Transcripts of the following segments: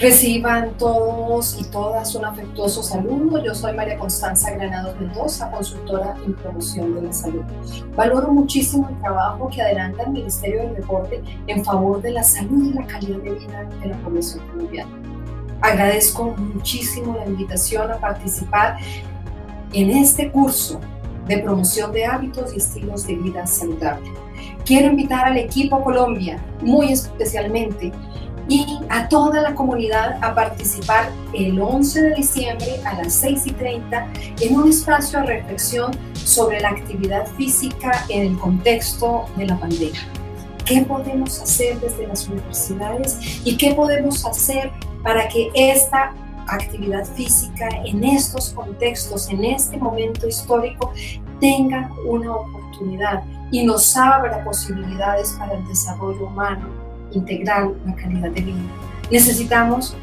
Reciban todos y todas un afectuoso saludo. Yo soy María Constanza Granados Mendoza, consultora en promoción de la salud. Valoro muchísimo el trabajo que adelanta el Ministerio del Deporte en favor de la salud y la calidad de vida de la población colombiana. Agradezco muchísimo la invitación a participar en este curso de promoción de hábitos y estilos de vida saludable. Quiero invitar al equipo Colombia, muy especialmente, y a toda la comunidad a participar el 11 de diciembre a las 6:30 en un espacio de reflexión sobre la actividad física en el contexto de la pandemia. ¿Qué podemos hacer desde las universidades y qué podemos hacer para que esta actividad física en estos contextos, en este momento histórico, tenga una oportunidad y nos abra posibilidades para el desarrollo humano integral, la calidad de vida? Necesitamos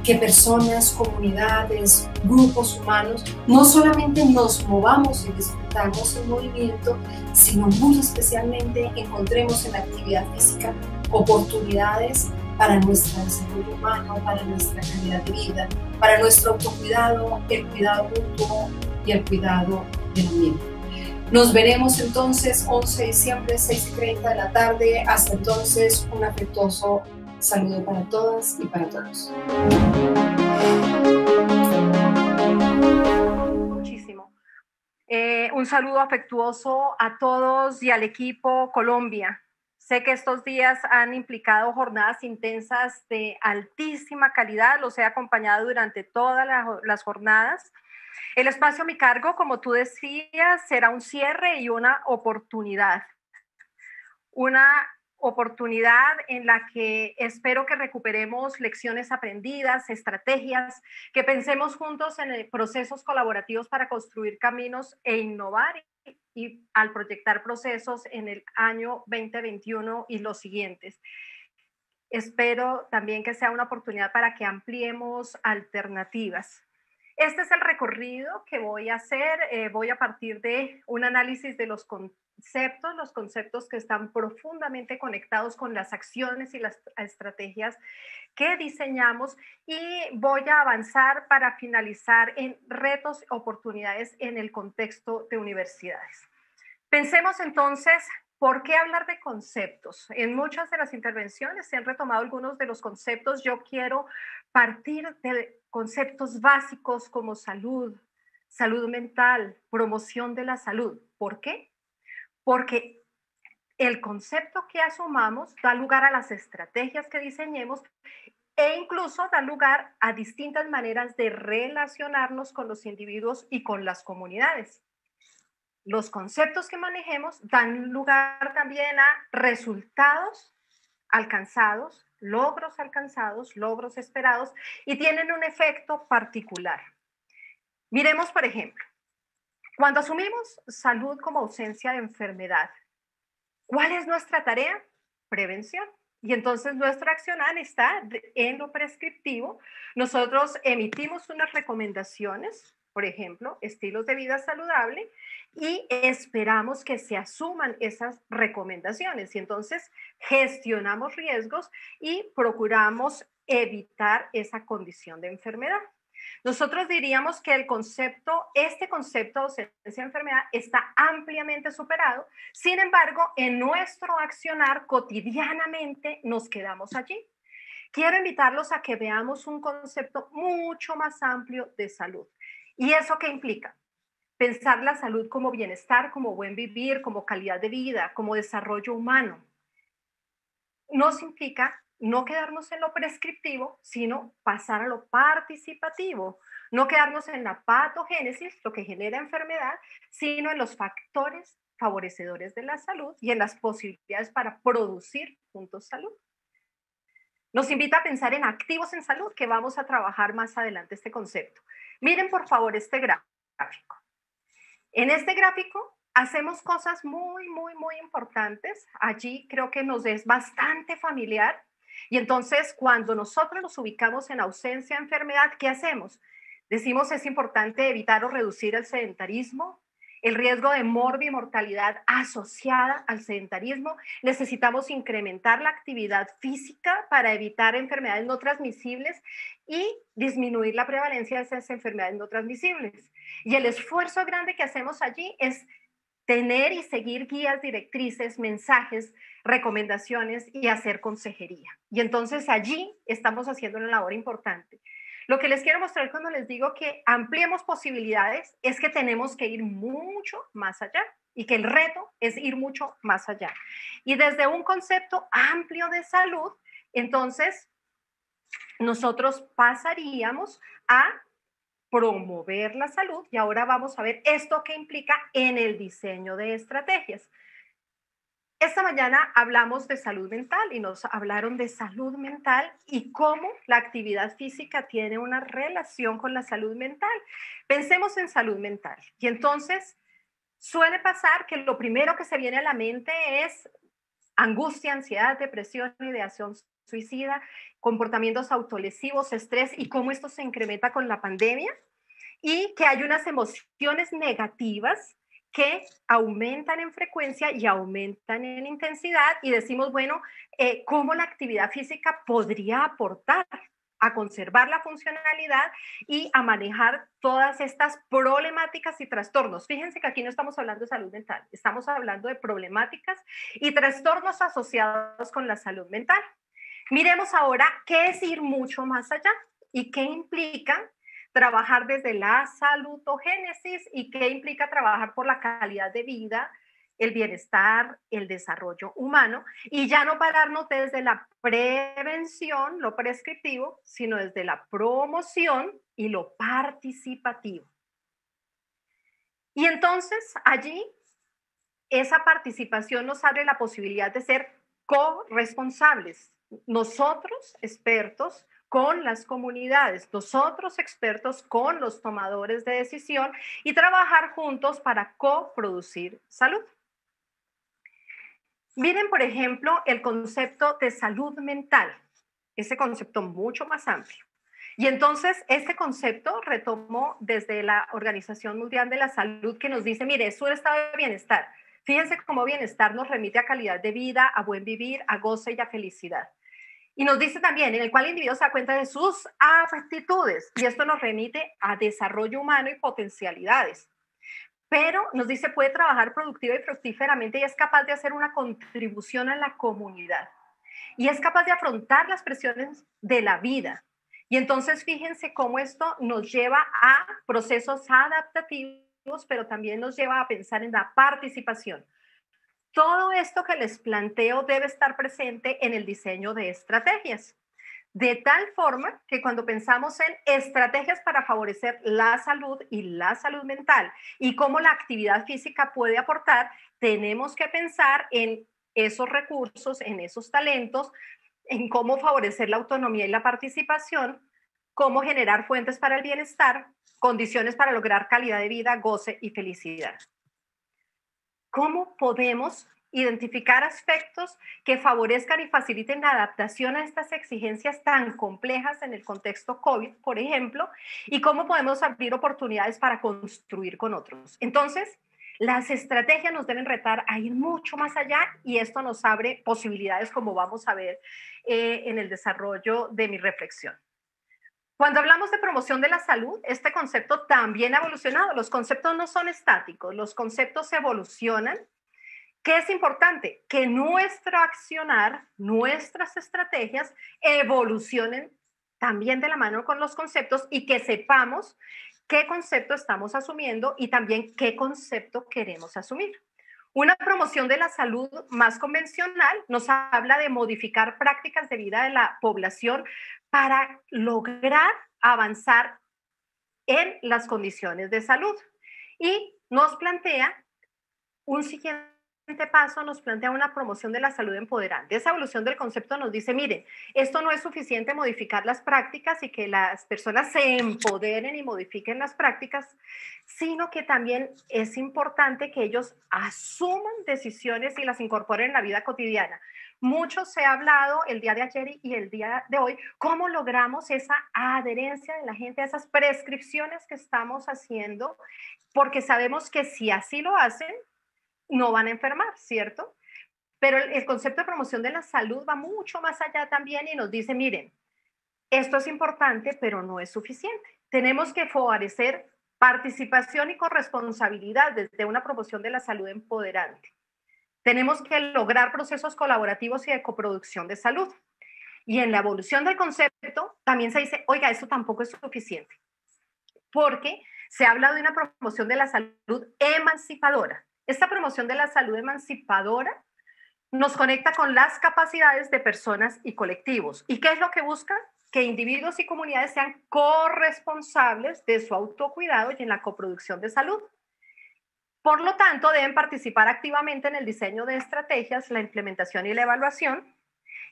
que personas, comunidades, grupos humanos no solamente nos movamos y disfrutamos el movimiento, sino muy especialmente encontremos en la actividad física oportunidades para nuestro desarrollo humano, para nuestra calidad de vida, para nuestro autocuidado, el cuidado mutuo y el cuidado del ambiente. Nos veremos entonces 11 de diciembre, 6:30 de la tarde. Hasta entonces, un afectuoso saludo para todas y para todos. Muchísimo. Un saludo afectuoso a todos y al equipo Colombia. Sé que estos días han implicado jornadas intensas de altísima calidad, los he acompañado durante todas las jornadas. El espacio a mi cargo, como tú decías, será un cierre y una oportunidad. Una oportunidad en la que espero que recuperemos lecciones aprendidas, estrategias, que pensemos juntos en procesos colaborativos para construir caminos e innovar y al proyectar procesos en el año 2021 y los siguientes. Espero también que sea una oportunidad para que ampliemos alternativas. Este es el recorrido que voy a hacer. Voy a partir de un análisis de los conceptos que están profundamente conectados con las acciones y las estrategias que diseñamos, y voy a avanzar para finalizar en retos, oportunidades en el contexto de universidades. Pensemos entonces, ¿por qué hablar de conceptos? En muchas de las intervenciones se han retomado algunos de los conceptos. Yo quiero partir de conceptos básicos como salud, salud mental, promoción de la salud. ¿Por qué? Porque el concepto que asumamos da lugar a las estrategias que diseñemos e incluso da lugar a distintas maneras de relacionarnos con los individuos y con las comunidades. Los conceptos que manejemos dan lugar también a resultados alcanzados, logros esperados, y tienen un efecto particular. Miremos, por ejemplo, cuando asumimos salud como ausencia de enfermedad, ¿cuál es nuestra tarea? Prevención. Y entonces nuestro accionar está en lo prescriptivo. Nosotros emitimos unas recomendaciones, por ejemplo, estilos de vida saludable, y esperamos que se asuman esas recomendaciones. Y entonces gestionamos riesgos y procuramos evitar esa condición de enfermedad. Nosotros diríamos que este concepto de ausencia de enfermedad está ampliamente superado. Sin embargo, en nuestro accionar cotidianamente nos quedamos allí. Quiero invitarlos a que veamos un concepto mucho más amplio de salud. ¿Y eso qué implica? Pensar la salud como bienestar, como buen vivir, como calidad de vida, como desarrollo humano. Nos implica no quedarnos en lo prescriptivo, sino pasar a lo participativo. No quedarnos en la patogénesis, lo que genera enfermedad, sino en los factores favorecedores de la salud y en las posibilidades para producir juntos salud. Nos invita a pensar en activos en salud, que vamos a trabajar más adelante este concepto. Miren por favor este gráfico. En este gráfico hacemos cosas muy importantes. Allí creo que nos es bastante familiar. Y entonces, cuando nosotros nos ubicamos en ausencia de enfermedad, ¿qué hacemos? Decimos es importante evitar o reducir el sedentarismo, el riesgo de mortalidad asociada al sedentarismo. Necesitamos incrementar la actividad física para evitar enfermedades no transmisibles y disminuir la prevalencia de esas enfermedades no transmisibles. Y el esfuerzo grande que hacemos allí es tener y seguir guías, directrices, mensajes, recomendaciones y hacer consejería. Y entonces allí estamos haciendo una labor importante. Lo que les quiero mostrar cuando les digo que ampliemos posibilidades es que tenemos que ir mucho más allá y que el reto es ir mucho más allá. Y desde un concepto amplio de salud, entonces nosotros pasaríamos a promover la salud y ahora vamos a ver esto que implica en el diseño de estrategias. Esta mañana hablamos de salud mental y nos hablaron de salud mental y cómo la actividad física tiene una relación con la salud mental. Pensemos en salud mental y entonces suele pasar que lo primero que se viene a la mente es angustia, ansiedad, depresión, ideación suicida, comportamientos autolesivos, estrés y cómo esto se incrementa con la pandemia y que hay unas emociones negativas que aumentan en frecuencia y aumentan en intensidad y decimos, bueno, ¿cómo la actividad física podría aportar a conservar la funcionalidad y a manejar todas estas problemáticas y trastornos? Fíjense que aquí no estamos hablando de salud mental, estamos hablando de problemáticas y trastornos asociados con la salud mental. Miremos ahora qué es ir mucho más allá y qué implica trabajar desde la salutogénesis y qué implica trabajar por la calidad de vida, el bienestar, el desarrollo humano y ya no pararnos desde la prevención, lo prescriptivo, sino desde la promoción y lo participativo. Y entonces allí esa participación nos abre la posibilidad de ser corresponsables. Nosotros, expertos, con las comunidades, nosotros expertos con los tomadores de decisión y trabajar juntos para coproducir salud. Miren, por ejemplo, el concepto de salud mental, ese concepto mucho más amplio. Y entonces este concepto retomó desde la Organización Mundial de la Salud que nos dice, mire, es un estado de bienestar. Fíjense cómo bienestar nos remite a calidad de vida, a buen vivir, a goce y a felicidad. Y nos dice también en el cual el individuo se da cuenta de sus aptitudes y esto nos remite a desarrollo humano y potencialidades. Pero nos dice puede trabajar productiva y fructíferamente y es capaz de hacer una contribución a la comunidad. Y es capaz de afrontar las presiones de la vida. Y entonces fíjense cómo esto nos lleva a procesos adaptativos, pero también nos lleva a pensar en la participación. Todo esto que les planteo debe estar presente en el diseño de estrategias, de tal forma que cuando pensamos en estrategias para favorecer la salud y la salud mental y cómo la actividad física puede aportar, tenemos que pensar en esos recursos, en esos talentos, en cómo favorecer la autonomía y la participación, cómo generar fuentes para el bienestar, condiciones para lograr calidad de vida, goce y felicidad. ¿Cómo podemos identificar aspectos que favorezcan y faciliten la adaptación a estas exigencias tan complejas en el contexto COVID, por ejemplo, y cómo podemos abrir oportunidades para construir con otros? Entonces, las estrategias nos deben retar a ir mucho más allá y esto nos abre posibilidades, como vamos a ver en el desarrollo de mi reflexión. Cuando hablamos de promoción de la salud, este concepto también ha evolucionado. Los conceptos no son estáticos, los conceptos evolucionan. ¿Qué es importante? Que nuestro accionar, nuestras estrategias evolucionen también de la mano con los conceptos y que sepamos qué concepto estamos asumiendo y también qué concepto queremos asumir. Una promoción de la salud más convencional nos habla de modificar prácticas de vida de la población para lograr avanzar en las condiciones de salud. Y nos plantea un siguiente paso, nos plantea una promoción de la salud empoderante. Esa evolución del concepto nos dice, mire, esto no es suficiente modificar las prácticas y que las personas se empoderen y modifiquen las prácticas, sino que también es importante que ellos asuman decisiones y las incorporen en la vida cotidiana. Mucho se ha hablado el día de ayer y el día de hoy, cómo logramos esa adherencia de la gente a esas prescripciones que estamos haciendo, porque sabemos que si así lo hacen, no van a enfermar, ¿cierto? Pero el concepto de promoción de la salud va mucho más allá también y nos dice, miren, esto es importante, pero no es suficiente. Tenemos que favorecer participación y corresponsabilidad desde una promoción de la salud empoderante. Tenemos que lograr procesos colaborativos y de coproducción de salud. Y en la evolución del concepto también se dice, oiga, eso tampoco es suficiente, porque se habla de una promoción de la salud emancipadora. Esta promoción de la salud emancipadora nos conecta con las capacidades de personas y colectivos. ¿Y qué es lo que busca? Que individuos y comunidades sean corresponsables de su autocuidado y en la coproducción de salud. Por lo tanto, deben participar activamente en el diseño de estrategias, la implementación y la evaluación.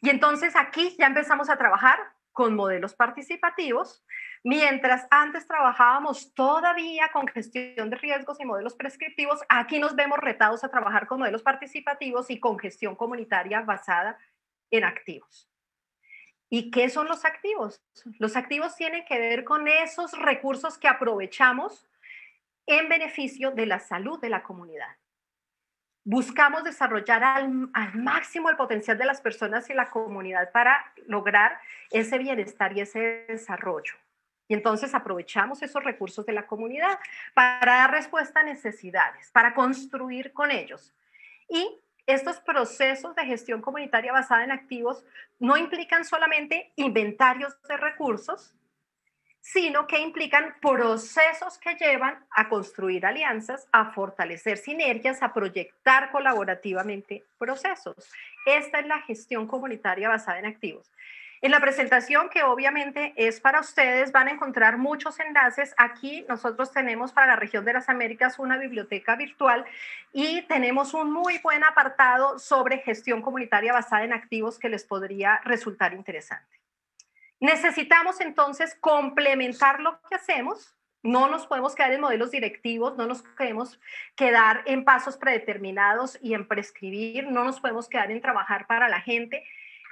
Y entonces aquí ya empezamos a trabajar con modelos participativos, mientras antes trabajábamos todavía con gestión de riesgos y modelos prescriptivos, aquí nos vemos retados a trabajar con modelos participativos y con gestión comunitaria basada en activos. ¿Y qué son los activos? Los activos tienen que ver con esos recursos que aprovechamos en beneficio de la salud de la comunidad. Buscamos desarrollar al máximo el potencial de las personas y la comunidad para lograr ese bienestar y ese desarrollo. Y entonces aprovechamos esos recursos de la comunidad para dar respuesta a necesidades, para construir con ellos. Y estos procesos de gestión comunitaria basada en activos no implican solamente inventarios de recursos, sino que implican procesos que llevan a construir alianzas, a fortalecer sinergias, a proyectar colaborativamente procesos. Esta es la gestión comunitaria basada en activos. En la presentación, que obviamente es para ustedes, van a encontrar muchos enlaces. Aquí nosotros tenemos para la región de las Américas una biblioteca virtual y tenemos un muy buen apartado sobre gestión comunitaria basada en activos que les podría resultar interesante. Necesitamos entonces complementar lo que hacemos. No nos podemos quedar en modelos directivos, no nos podemos quedar en pasos predeterminados y en prescribir, no nos podemos quedar en trabajar para la gente,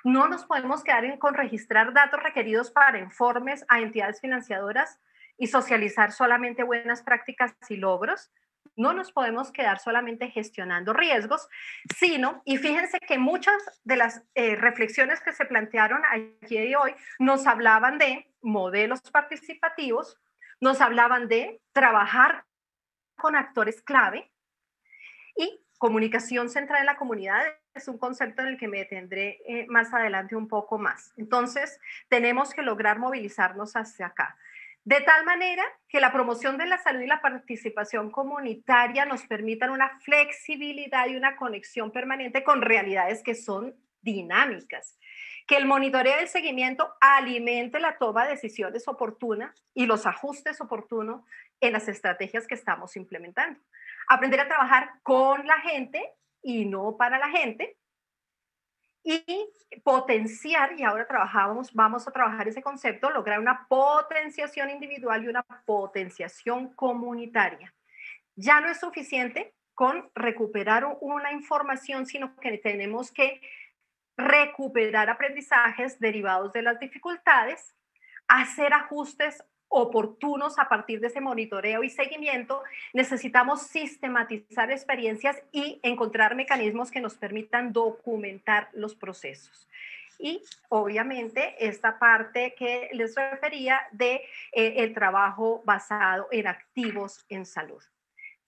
no nos podemos quedar con registrar datos requeridos para informes a entidades financiadoras y socializar solamente buenas prácticas y logros. No nos podemos quedar solamente gestionando riesgos, sino, y fíjense que muchas de las reflexiones que se plantearon ayer y hoy nos hablaban de modelos participativos, nos hablaban de trabajar con actores clave y comunicación central en la comunidad es un concepto en el que me detendré más adelante un poco más. Entonces, tenemos que lograr movilizarnos hacia acá. De tal manera que la promoción de la salud y la participación comunitaria nos permitan una flexibilidad y una conexión permanente con realidades que son dinámicas. Que el monitoreo y el seguimiento alimente la toma de decisiones oportunas y los ajustes oportunos en las estrategias que estamos implementando. Aprender a trabajar con la gente y no para la gente. Y potenciar, y ahora vamos a trabajar ese concepto, lograr una potenciación individual y una potenciación comunitaria. Ya no es suficiente con recuperar una información, sino que tenemos que recuperar aprendizajes derivados de las dificultades, hacer ajustes oportunos a partir de ese monitoreo y seguimiento. Necesitamos sistematizar experiencias y encontrar mecanismos que nos permitan documentar los procesos. Y obviamente esta parte que les refería de el trabajo basado en activos en salud.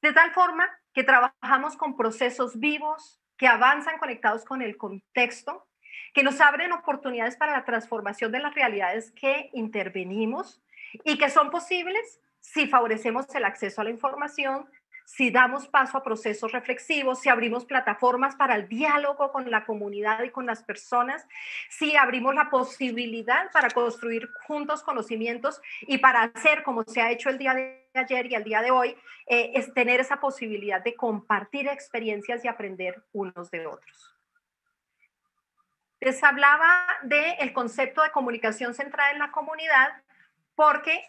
De tal forma que trabajamos con procesos vivos que avanzan conectados con el contexto, que nos abren oportunidades para la transformación de las realidades que intervenimos y que son posibles si favorecemos el acceso a la información, si damos paso a procesos reflexivos, si abrimos plataformas para el diálogo con la comunidad y con las personas, si abrimos la posibilidad para construir juntos conocimientos y para hacer, como se ha hecho el día de ayer y el día de hoy, es tener esa posibilidad de compartir experiencias y aprender unos de otros. Les hablaba del concepto de comunicación centrada en la comunidad, porque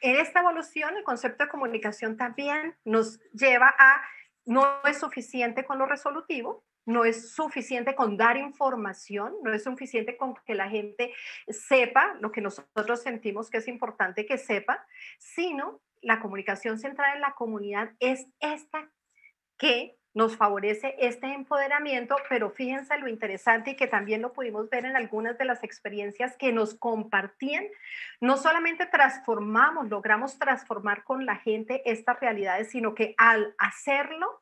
en esta evolución el concepto de comunicación también nos lleva a no es suficiente con lo resolutivo, no es suficiente con dar información, no es suficiente con que la gente sepa lo que nosotros sentimos que es importante que sepa, sino la comunicación centrada en la comunidad es esta que nos favorece este empoderamiento, pero fíjense lo interesante y que también lo pudimos ver en algunas de las experiencias que nos compartían. No solamente transformamos, logramos transformar con la gente estas realidades, sino que al hacerlo,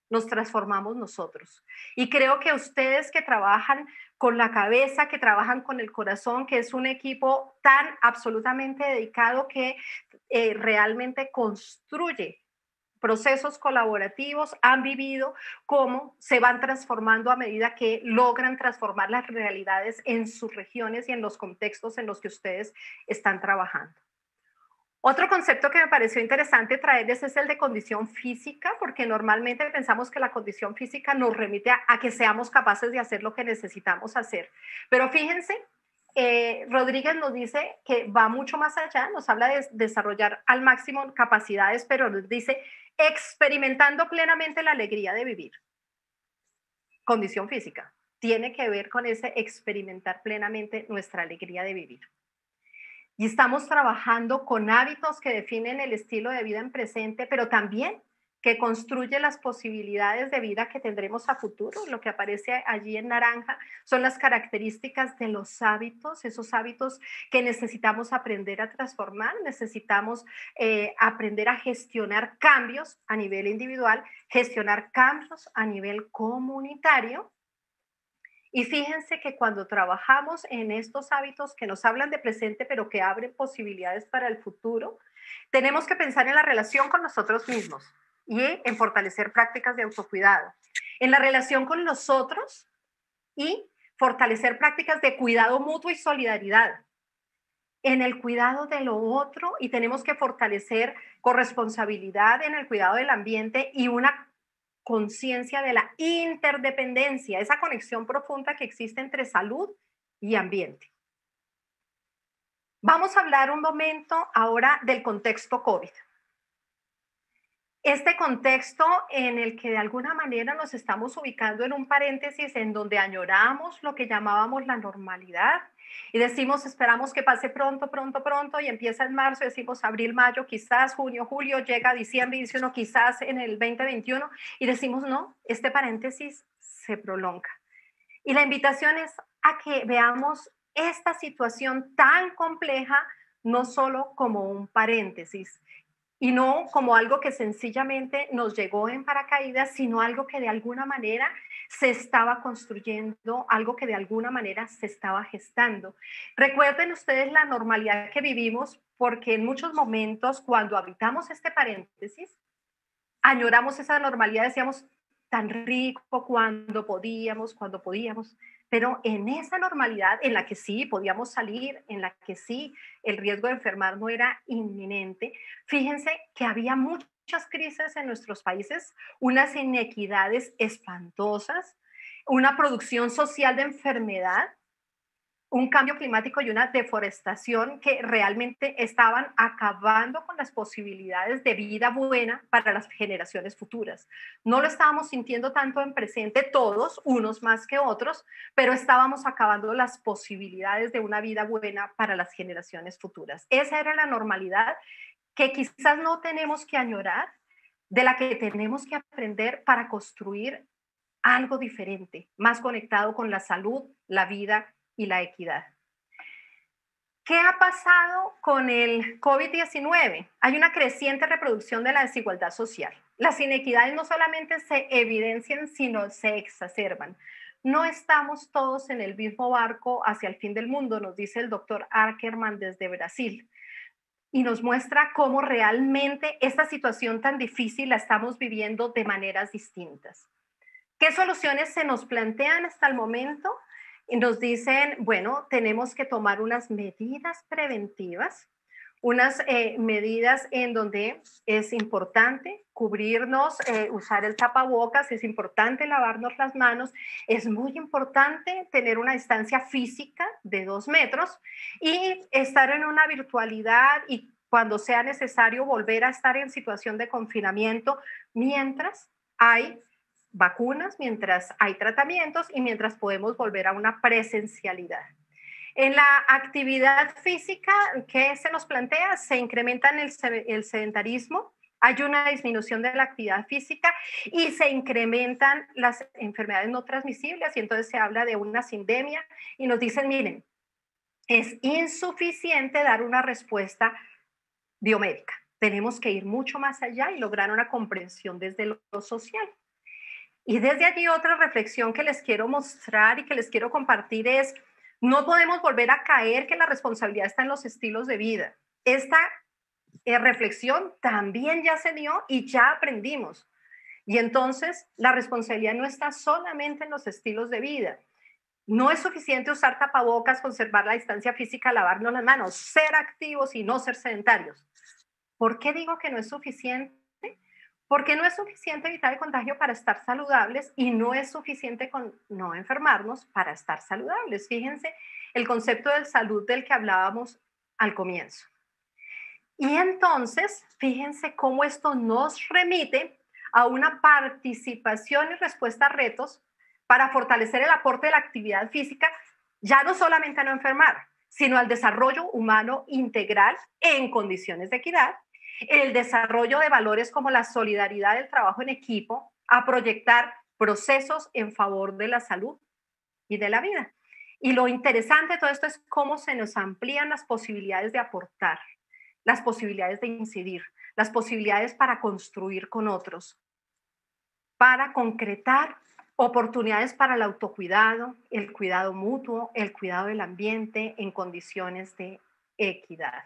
nos transformamos nosotros. Y creo que ustedes que trabajan con la cabeza, que trabajan con el corazón, que es un equipo tan absolutamente dedicado que realmente construye procesos colaborativos, han vivido cómo se van transformando a medida que logran transformar las realidades en sus regiones y en los contextos en los que ustedes están trabajando. Otro concepto que me pareció interesante traerles es el de condición física, porque normalmente pensamos que la condición física nos remite a que seamos capaces de hacer lo que necesitamos hacer. Pero fíjense, Rodríguez nos dice que va mucho más allá, nos habla de desarrollar al máximo capacidades, pero nos dice experimentando plenamente la alegría de vivir. Condición física tiene que ver con ese experimentar plenamente nuestra alegría de vivir. Y estamos trabajando con hábitos que definen el estilo de vida en presente, pero también que construye las posibilidades de vida que tendremos a futuro. Lo que aparece allí en naranja son las características de los hábitos, esos hábitos que necesitamos aprender a transformar, necesitamos aprender a gestionar cambios a nivel individual, gestionar cambios a nivel comunitario. Y fíjense que cuando trabajamos en estos hábitos que nos hablan de presente, pero que abren posibilidades para el futuro, tenemos que pensar en la relación con nosotros mismos y en fortalecer prácticas de autocuidado, en la relación con los otros y fortalecer prácticas de cuidado mutuo y solidaridad, en el cuidado de lo otro, y tenemos que fortalecer corresponsabilidad en el cuidado del ambiente y una conciencia de la interdependencia, esa conexión profunda que existe entre salud y ambiente. Vamos a hablar un momento ahora del contexto COVID. Este contexto en el que de alguna manera nos estamos ubicando en un paréntesis en donde añoramos lo que llamábamos la normalidad y decimos, esperamos que pase pronto, pronto, pronto, y empieza en marzo, decimos abril, mayo, quizás junio, julio, llega diciembre y dice uno quizás en el 2021 y decimos no, este paréntesis se prolonga. Y la invitación es a que veamos esta situación tan compleja no solo como un paréntesis, y no como algo que sencillamente nos llegó en paracaídas, sino algo que de alguna manera se estaba construyendo, algo que de alguna manera se estaba gestando. Recuerden ustedes la normalidad que vivimos, porque en muchos momentos cuando habitamos este paréntesis, añoramos esa normalidad, decíamos, tan rico cuando podíamos, pero en esa normalidad en la que sí podíamos salir, en la que sí el riesgo de enfermar no era inminente, fíjense que había muchas crisis en nuestros países, unas inequidades espantosas, una producción social de enfermedad, un cambio climático y una deforestación que realmente estaban acabando con las posibilidades de vida buena para las generaciones futuras. No lo estábamos sintiendo tanto en presente todos, unos más que otros, pero estábamos acabando las posibilidades de una vida buena para las generaciones futuras. Esa era la normalidad que quizás no tenemos que añorar, de la que tenemos que aprender para construir algo diferente, más conectado con la salud, la vida y la equidad. ¿Qué ha pasado con el COVID-19? Hay una creciente reproducción de la desigualdad social. Las inequidades no solamente se evidencian, sino se exacerban. No estamos todos en el mismo barco hacia el fin del mundo, nos dice el doctor Ackerman desde Brasil. Y nos muestra cómo realmente esta situación tan difícil la estamos viviendo de maneras distintas. ¿Qué soluciones se nos plantean hasta el momento? Y nos dicen, bueno, tenemos que tomar unas medidas preventivas, unas medidas en donde es importante cubrirnos, usar el tapabocas, es importante lavarnos las manos, es muy importante tener una distancia física de 2 metros y estar en una virtualidad y cuando sea necesario volver a estar en situación de confinamiento mientras hay vacunas, mientras hay tratamientos y mientras podemos volver a una presencialidad. En la actividad física que se nos plantea, se incrementa en el sedentarismo, hay una disminución de la actividad física y se incrementan las enfermedades no transmisibles y entonces se habla de una sindemia y nos dicen, miren, es insuficiente dar una respuesta biomédica. Tenemos que ir mucho más allá y lograr una comprensión desde lo social. Y desde allí otra reflexión que les quiero mostrar y que les quiero compartir es, no podemos volver a caer que la responsabilidad está en los estilos de vida. Esta reflexión también ya se dio y ya aprendimos. Y entonces la responsabilidad no está solamente en los estilos de vida. No es suficiente usar tapabocas, conservar la distancia física, lavarnos las manos, ser activos y no ser sedentarios. ¿Por qué digo que no es suficiente? Porque no es suficiente evitar el contagio para estar saludables y no es suficiente con no enfermarnos para estar saludables. Fíjense el concepto de salud del que hablábamos al comienzo. Y entonces, fíjense cómo esto nos remite a una participación y respuesta a retos para fortalecer el aporte de la actividad física, ya no solamente a no enfermar, sino al desarrollo humano integral en condiciones de equidad, el desarrollo de valores como la solidaridad, el trabajo en equipo, a proyectar procesos en favor de la salud y de la vida. Y lo interesante de todo esto es cómo se nos amplían las posibilidades de aportar, las posibilidades de incidir, las posibilidades para construir con otros, para concretar oportunidades para el autocuidado, el cuidado mutuo, el cuidado del ambiente en condiciones de equidad.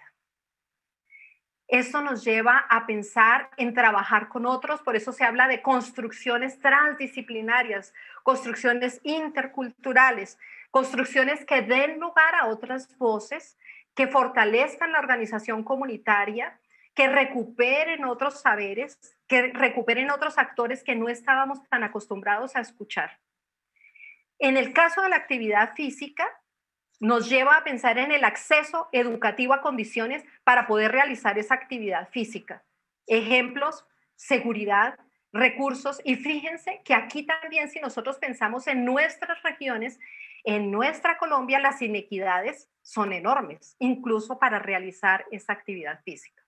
Esto nos lleva a pensar en trabajar con otros, por eso se habla de construcciones transdisciplinarias, construcciones interculturales, construcciones que den lugar a otras voces, que fortalezcan la organización comunitaria, que recuperen otros saberes, que recuperen otros actores que no estábamos tan acostumbrados a escuchar. En el caso de la actividad física, nos lleva a pensar en el acceso educativo a condiciones para poder realizar esa actividad física. Ejemplos, seguridad, recursos, y fíjense que aquí también si nosotros pensamos en nuestras regiones, en nuestra Colombia, las inequidades son enormes, incluso para realizar esa actividad física.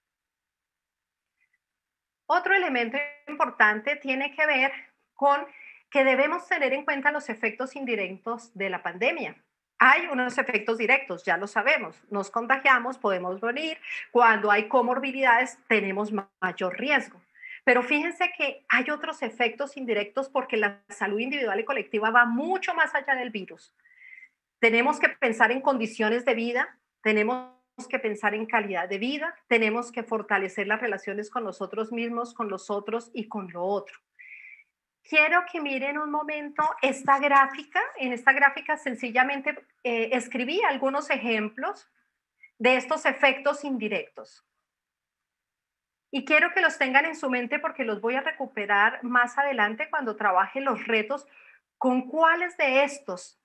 Otro elemento importante tiene que ver con que debemos tener en cuenta los efectos indirectos de la pandemia. Hay unos efectos directos, ya lo sabemos, nos contagiamos, podemos morir, cuando hay comorbilidades tenemos mayor riesgo. Pero fíjense que hay otros efectos indirectos porque la salud individual y colectiva va mucho más allá del virus. Tenemos que pensar en condiciones de vida, tenemos que pensar en calidad de vida, tenemos que fortalecer las relaciones con nosotros mismos, con los otros y con lo otro. Quiero que miren un momento esta gráfica. En esta gráfica sencillamente escribí algunos ejemplos de estos efectos indirectos. Y quiero que los tengan en su mente porque los voy a recuperar más adelante cuando trabaje los retos con cuáles de estos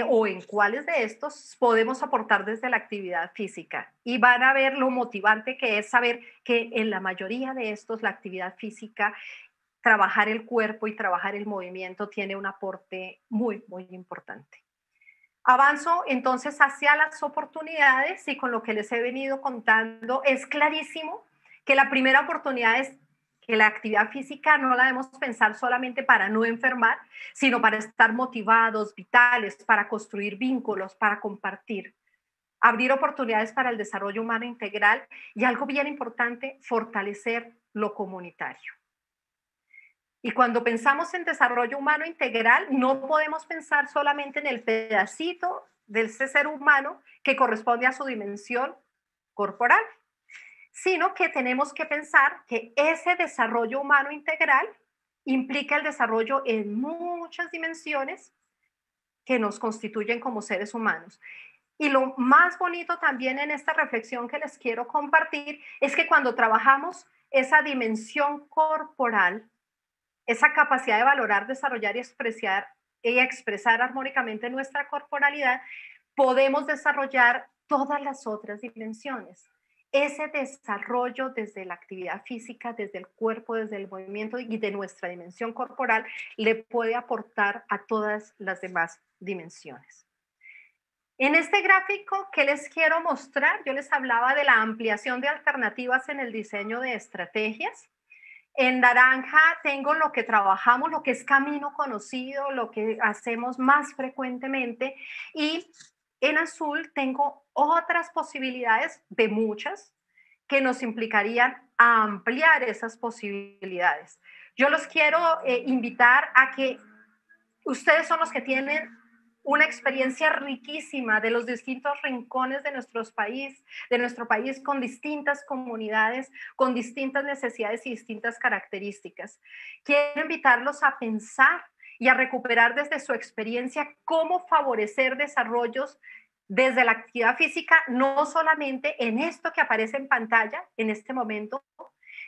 o en cuáles de estos podemos aportar desde la actividad física. Y van a ver lo motivante que es saber que en la mayoría de estos la actividad física, trabajar el cuerpo y trabajar el movimiento tiene un aporte muy, muy importante. Avanzo entonces hacia las oportunidades y con lo que les he venido contando es clarísimo que la primera oportunidad es que la actividad física no la debemos pensar solamente para no enfermar, sino para estar motivados, vitales, para construir vínculos, para compartir, abrir oportunidades para el desarrollo humano integral y algo bien importante, fortalecer lo comunitario. Y cuando pensamos en desarrollo humano integral, no podemos pensar solamente en el pedacito del ser humano que corresponde a su dimensión corporal, sino que tenemos que pensar que ese desarrollo humano integral implica el desarrollo en muchas dimensiones que nos constituyen como seres humanos. Y lo más bonito también en esta reflexión que les quiero compartir es que cuando trabajamos esa dimensión corporal, esa capacidad de valorar, desarrollar y expresar armónicamente nuestra corporalidad, podemos desarrollar todas las otras dimensiones. ese desarrollo desde la actividad física, desde el cuerpo, desde el movimiento y de nuestra dimensión corporal le puede aportar a todas las demás dimensiones. En este gráfico, ¿qué les quiero mostrar? Yo les hablaba de la ampliación de alternativas en el diseño de estrategias. En naranja tengo lo que trabajamos, lo que es camino conocido, lo que hacemos más frecuentemente, y en azul tengo otras posibilidades de muchas que nos implicarían ampliar esas posibilidades. Yo los quiero invitar a que ustedes son los que tienen una experiencia riquísima de los distintos rincones de nuestro país con distintas comunidades, con distintas necesidades y distintas características. Quiero invitarlos a pensar y a recuperar desde su experiencia cómo favorecer desarrollos desde la actividad física, no solamente en esto que aparece en pantalla en este momento,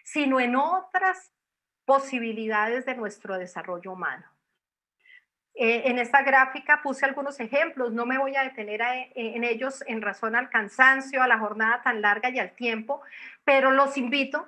sino en otras posibilidades de nuestro desarrollo humano. En esta gráfica puse algunos ejemplos, no me voy a detener en ellos en razón al cansancio, a la jornada tan larga y al tiempo, pero los invito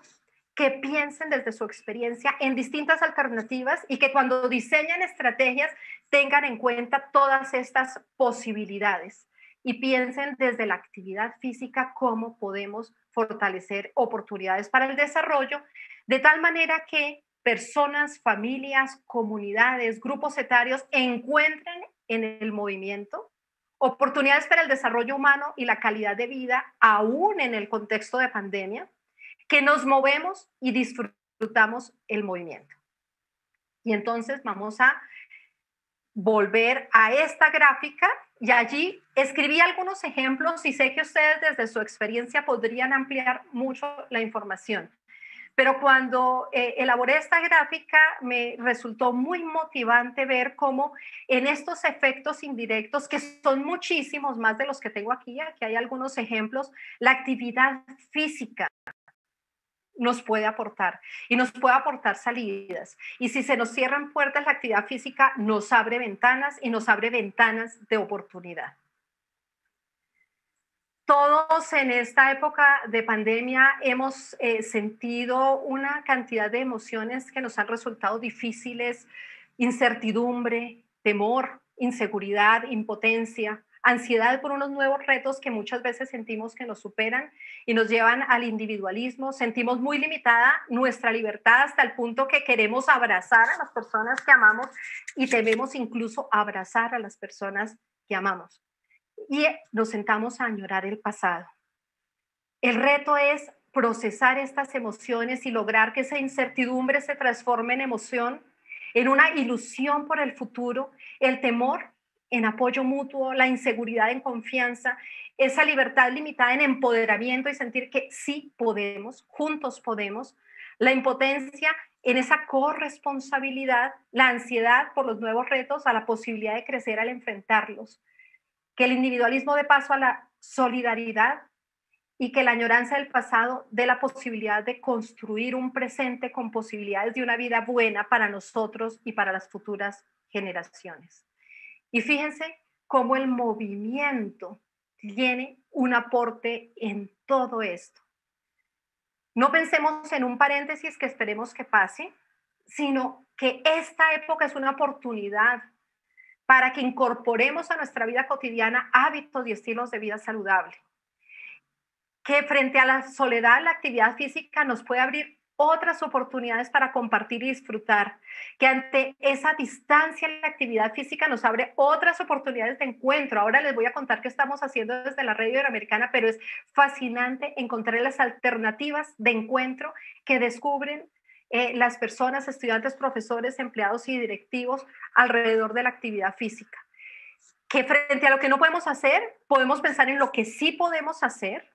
que piensen desde su experiencia en distintas alternativas y que cuando diseñen estrategias tengan en cuenta todas estas posibilidades y piensen desde la actividad física cómo podemos fortalecer oportunidades para el desarrollo, de tal manera que personas, familias, comunidades, grupos etarios encuentren en el movimiento oportunidades para el desarrollo humano y la calidad de vida, aún en el contexto de pandemia, que nos movemos y disfrutamos el movimiento. Y entonces vamos a volver a esta gráfica y allí escribí algunos ejemplos y sé que ustedes desde su experiencia podrían ampliar mucho la información. Pero cuando elaboré esta gráfica me resultó muy motivante ver cómo en estos efectos indirectos, que son muchísimos más de los que tengo aquí hay algunos ejemplos, la actividad física nos puede aportar y nos puede aportar salidas. Y si se nos cierran puertas, la actividad física nos abre ventanas y nos abre ventanas de oportunidad. Todos en esta época de pandemia hemos sentido una cantidad de emociones que nos han resultado difíciles, incertidumbre, temor, inseguridad, impotencia, ansiedad por unos nuevos retos que muchas veces sentimos que nos superan y nos llevan al individualismo. Sentimos muy limitada nuestra libertad hasta el punto que queremos abrazar a las personas que amamos y tememos incluso abrazar a las personas que amamos. Y nos sentamos a añorar el pasado. El reto es procesar estas emociones y lograr que esa incertidumbre se transforme en emoción, en una ilusión por el futuro, el temor en apoyo mutuo, la inseguridad en confianza, esa libertad limitada en empoderamiento y sentir que sí podemos, juntos podemos, la impotencia en esa corresponsabilidad, la ansiedad por los nuevos retos, a la posibilidad de crecer al enfrentarlos, que el individualismo dé paso a la solidaridad y que la añoranza del pasado dé la posibilidad de construir un presente con posibilidades de una vida buena para nosotros y para las futuras generaciones. Y fíjense cómo el movimiento tiene un aporte en todo esto. No pensemos en un paréntesis que esperemos que pase, sino que esta época es una oportunidad para que incorporemos a nuestra vida cotidiana hábitos y estilos de vida saludable. Que frente a la soledad, la actividad física nos puede abrir otras oportunidades para compartir y disfrutar. Que ante esa distancia, la actividad física nos abre otras oportunidades de encuentro. Ahora les voy a contar qué estamos haciendo desde la red iberoamericana, pero es fascinante encontrar las alternativas de encuentro que descubren las personas, estudiantes, profesores, empleados y directivos alrededor de la actividad física. Que frente a lo que no podemos hacer, podemos pensar en lo que sí podemos hacer.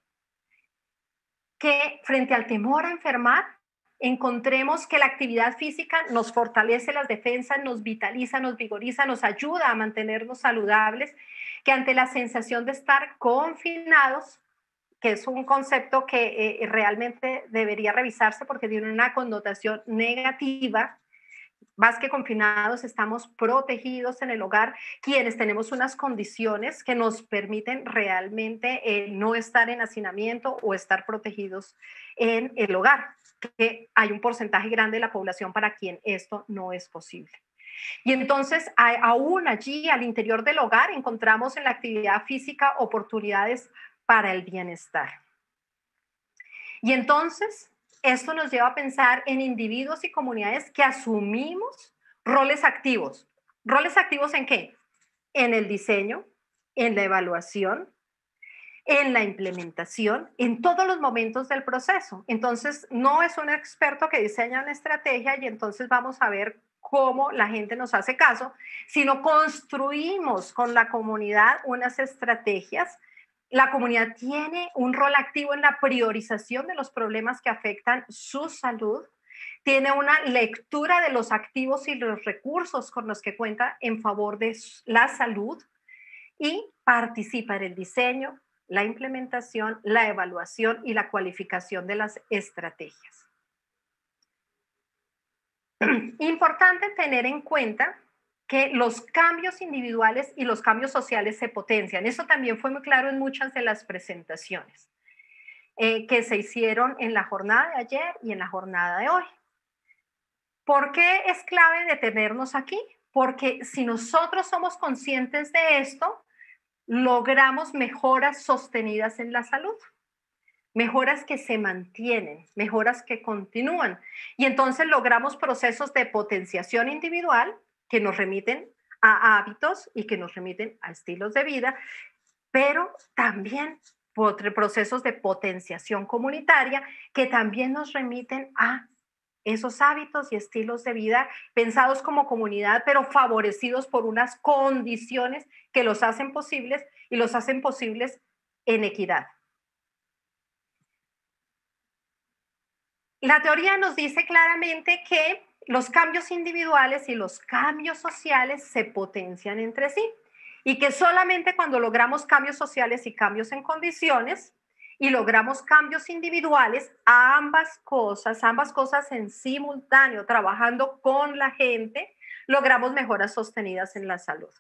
Que frente al temor a enfermar, encontremos que la actividad física nos fortalece las defensas, nos vitaliza, nos vigoriza, nos ayuda a mantenernos saludables. Que ante la sensación de estar confinados, que es un concepto que realmente debería revisarse porque tiene una connotación negativa, más que confinados, estamos protegidos en el hogar, quienes tenemos unas condiciones que nos permiten realmente no estar en hacinamiento o estar protegidos en el hogar, que hay un porcentaje grande de la población para quien esto no es posible. Y entonces, aún allí, al interior del hogar, encontramos en la actividad física oportunidades para el bienestar. Y entonces, esto nos lleva a pensar en individuos y comunidades que asumimos roles activos. ¿Roles activos en qué? En el diseño, en la evaluación, en la implementación, en todos los momentos del proceso. Entonces, no es un experto que diseña una estrategia y entonces vamos a ver cómo la gente nos hace caso, sino construimos con la comunidad unas estrategias. La comunidad tiene un rol activo en la priorización de los problemas que afectan su salud, tiene una lectura de los activos y los recursos con los que cuenta en favor de la salud y participa en el diseño, la implementación, la evaluación y la cualificación de las estrategias. Importante tener en cuenta que los cambios individuales y los cambios sociales se potencian. Eso también fue muy claro en muchas de las presentaciones que se hicieron en la jornada de ayer y en la jornada de hoy. ¿Por qué es clave detenernos aquí? Porque si nosotros somos conscientes de esto, logramos mejoras sostenidas en la salud, mejoras que se mantienen, mejoras que continúan. Y entonces logramos procesos de potenciación individual que nos remiten a hábitos y que nos remiten a estilos de vida, pero también procesos de potenciación comunitaria que también nos remiten a esos hábitos y estilos de vida pensados como comunidad, pero favorecidos por unas condiciones que los hacen posibles y los hacen posibles en equidad. La teoría nos dice claramente que los cambios individuales y los cambios sociales se potencian entre sí y que solamente cuando logramos cambios sociales y cambios en condiciones y logramos cambios individuales, ambas cosas en simultáneo, trabajando con la gente, logramos mejoras sostenidas en la salud.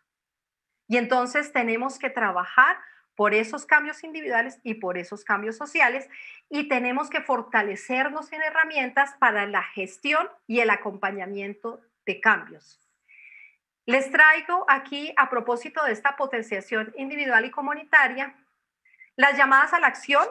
Y entonces tenemos que trabajar por esos cambios individuales y por esos cambios sociales y tenemos que fortalecernos en herramientas para la gestión y el acompañamiento de cambios. Les traigo aquí, a propósito de esta potenciación individual y comunitaria, las llamadas a la acción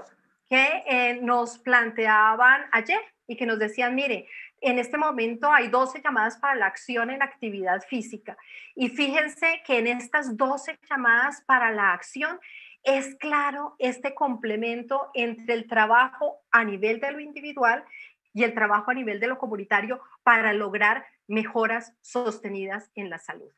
que nos planteaban ayer y que nos decían, mire, en este momento hay 12 llamadas para la acción en actividad física. Y fíjense que en estas 12 llamadas para la acción es claro este complemento entre el trabajo a nivel de lo individual y el trabajo a nivel de lo comunitario para lograr mejoras sostenidas en la salud.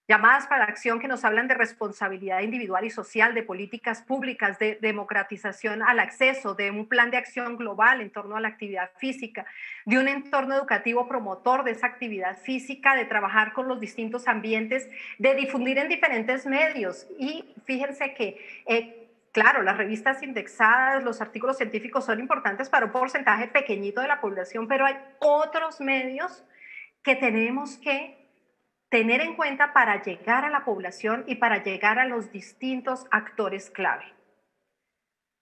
Llamadas para la acción que nos hablan de responsabilidad individual y social, de políticas públicas, de democratización al acceso, de un plan de acción global en torno a la actividad física, de un entorno educativo promotor de esa actividad física, de trabajar con los distintos ambientes, de difundir en diferentes medios. Y fíjense que claro, las revistas indexadas, los artículos científicos son importantes para un porcentaje pequeñito de la población, pero hay otros medios que tenemos que tener en cuenta para llegar a la población y para llegar a los distintos actores clave.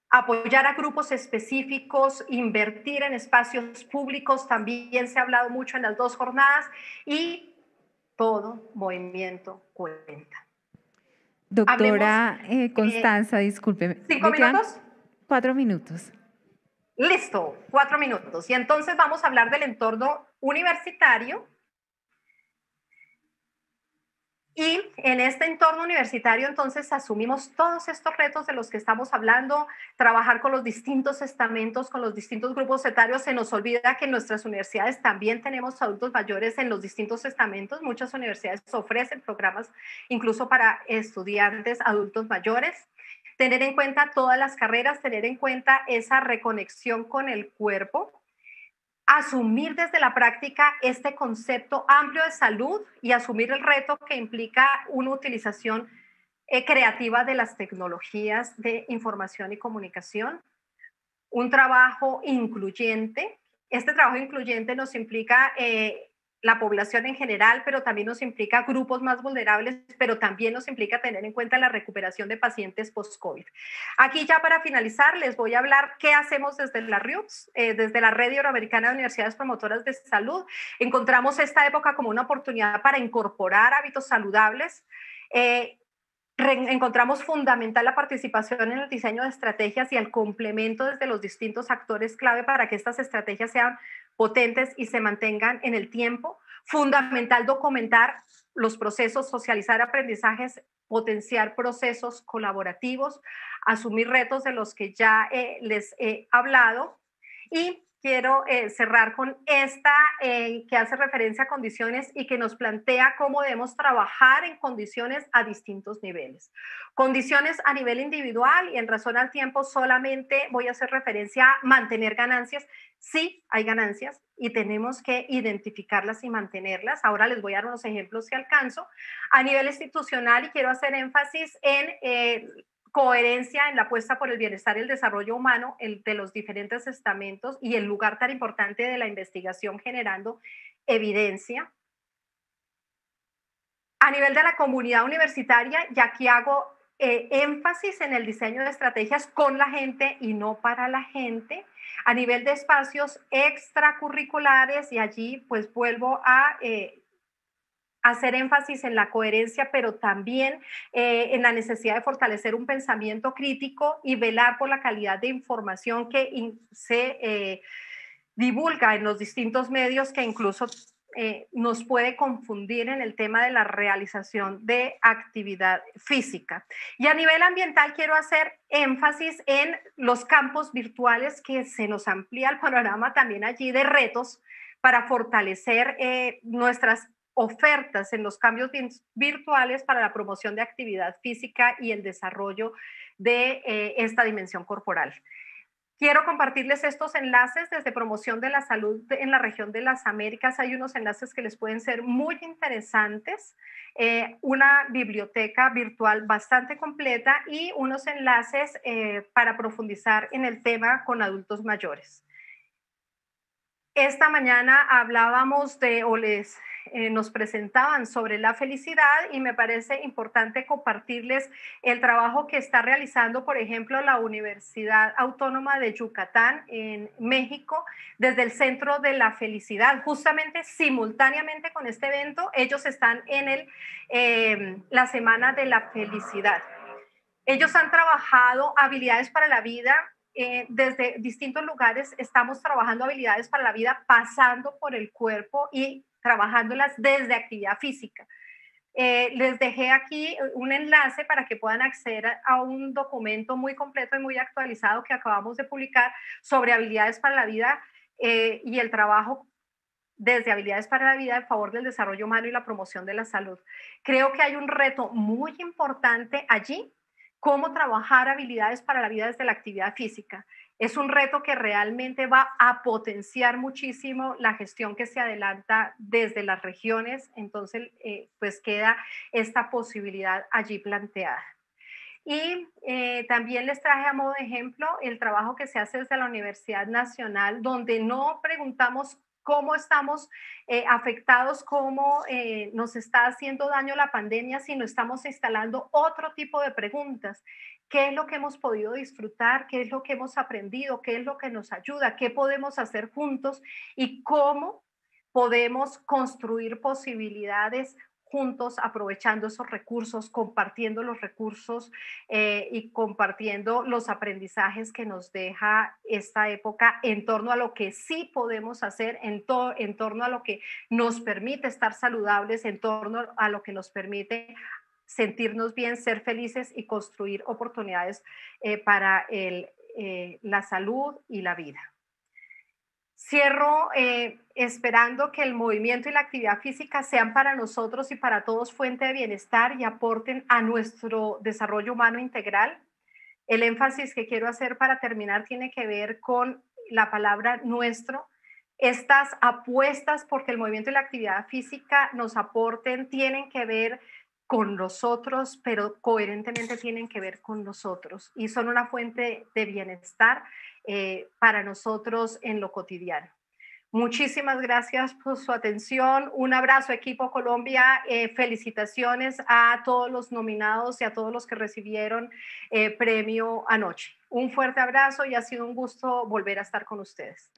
Apoyar a grupos específicos, invertir en espacios públicos, también se ha hablado mucho en las dos jornadas, y todo movimiento cuenta. Doctora Constanza, discúlpeme. 5 minutos. 4 minutos. Listo, 4 minutos. Y entonces vamos a hablar del entorno universitario. Y en este entorno universitario, entonces, asumimos todos estos retos de los que estamos hablando, trabajar con los distintos estamentos, con los distintos grupos etarios. Se nos olvida que en nuestras universidades también tenemos adultos mayores en los distintos estamentos. Muchas universidades ofrecen programas incluso para estudiantes adultos mayores. Tener en cuenta todas las carreras, tener en cuenta esa reconexión con el cuerpo. Asumir desde la práctica este concepto amplio de salud y asumir el reto que implica una utilización creativa de las tecnologías de información y comunicación. Un trabajo incluyente. Este trabajo incluyente nos implica la población en general, pero también nos implica grupos más vulnerables, pero también nos implica tener en cuenta la recuperación de pacientes post-COVID. Aquí ya para finalizar les voy a hablar qué hacemos desde la RIUPS, desde la Red Iberoamericana de Universidades Promotoras de Salud. Encontramos esta época como una oportunidad para incorporar hábitos saludables. Encontramos fundamental la participación en el diseño de estrategias y el complemento desde los distintos actores clave para que estas estrategias sean potentes y se mantengan en el tiempo. Fundamental documentar los procesos, socializar aprendizajes, potenciar procesos colaborativos, asumir retos de los que ya les he hablado. Y quiero cerrar con esta que hace referencia a condiciones y que nos plantea cómo debemos trabajar en condiciones a distintos niveles. Condiciones a nivel individual, y en razón al tiempo solamente voy a hacer referencia a mantener ganancias. Sí, hay ganancias y tenemos que identificarlas y mantenerlas. Ahora les voy a dar unos ejemplos si alcanzo. A nivel institucional, y quiero hacer énfasis en coherencia en la apuesta por el bienestar y el desarrollo humano de los diferentes estamentos y el lugar tan importante de la investigación generando evidencia. A nivel de la comunidad universitaria, y aquí hago énfasis en el diseño de estrategias con la gente y no para la gente. A nivel de espacios extracurriculares, y allí pues vuelvo a hacer énfasis en la coherencia, pero también en la necesidad de fortalecer un pensamiento crítico y velar por la calidad de información que se divulga en los distintos medios, que incluso nos puede confundir en el tema de la realización de actividad física. Y a nivel ambiental quiero hacer énfasis en los campos virtuales, que se nos amplía el panorama también allí de retos para fortalecer nuestras ofertas en los cambios virtuales para la promoción de actividad física y el desarrollo de esta dimensión corporal. Quiero compartirles estos enlaces desde Promoción de la Salud en la región de las Américas. Hay unos enlaces que les pueden ser muy interesantes, una biblioteca virtual bastante completa y unos enlaces para profundizar en el tema con adultos mayores. Esta mañana hablábamos nos presentaban sobre la felicidad, y me parece importante compartirles el trabajo que está realizando, por ejemplo, la Universidad Autónoma de Yucatán en México, desde el Centro de la Felicidad. Justamente simultáneamente con este evento, ellos están en la Semana de la Felicidad. Ellos han trabajado habilidades para la vida. Desde distintos lugares estamos trabajando habilidades para la vida, pasando por el cuerpo y trabajándolas desde actividad física. Les dejé aquí un enlace para que puedan acceder a un documento muy completo y muy actualizado que acabamos de publicar sobre habilidades para la vida y el trabajo desde habilidades para la vida en favor del desarrollo humano y la promoción de la salud. Creo que hay un reto muy importante allí, cómo trabajar habilidades para la vida desde la actividad física. Es un reto que realmente va a potenciar muchísimo la gestión que se adelanta desde las regiones, entonces pues queda esta posibilidad allí planteada. Y también les traje a modo de ejemplo el trabajo que se hace desde la Universidad Nacional, donde no preguntamos cómo estamos afectados, cómo nos está haciendo daño la pandemia, sino estamos instalando otro tipo de preguntas. ¿Qué es lo que hemos podido disfrutar? ¿Qué es lo que hemos aprendido? ¿Qué es lo que nos ayuda? ¿Qué podemos hacer juntos? ¿Y cómo podemos construir posibilidades juntos, aprovechando esos recursos, compartiendo los recursos y compartiendo los aprendizajes que nos deja esta época en torno a lo que sí podemos hacer, en torno a lo que nos permite estar saludables, en torno a lo que nos permite sentirnos bien, ser felices y construir oportunidades para la salud y la vida. Cierro esperando que el movimiento y la actividad física sean para nosotros y para todos fuente de bienestar y aporten a nuestro desarrollo humano integral. El énfasis que quiero hacer para terminar tiene que ver con la palabra nuestro. Estas apuestas porque el movimiento y la actividad física nos aporten tienen que ver con nosotros, pero coherentemente tienen que ver con nosotros y son una fuente de bienestar para nosotros en lo cotidiano. Muchísimas gracias por su atención. Un abrazo, equipo Colombia. Felicitaciones a todos los nominados y a todos los que recibieron premio anoche. Un fuerte abrazo y ha sido un gusto volver a estar con ustedes.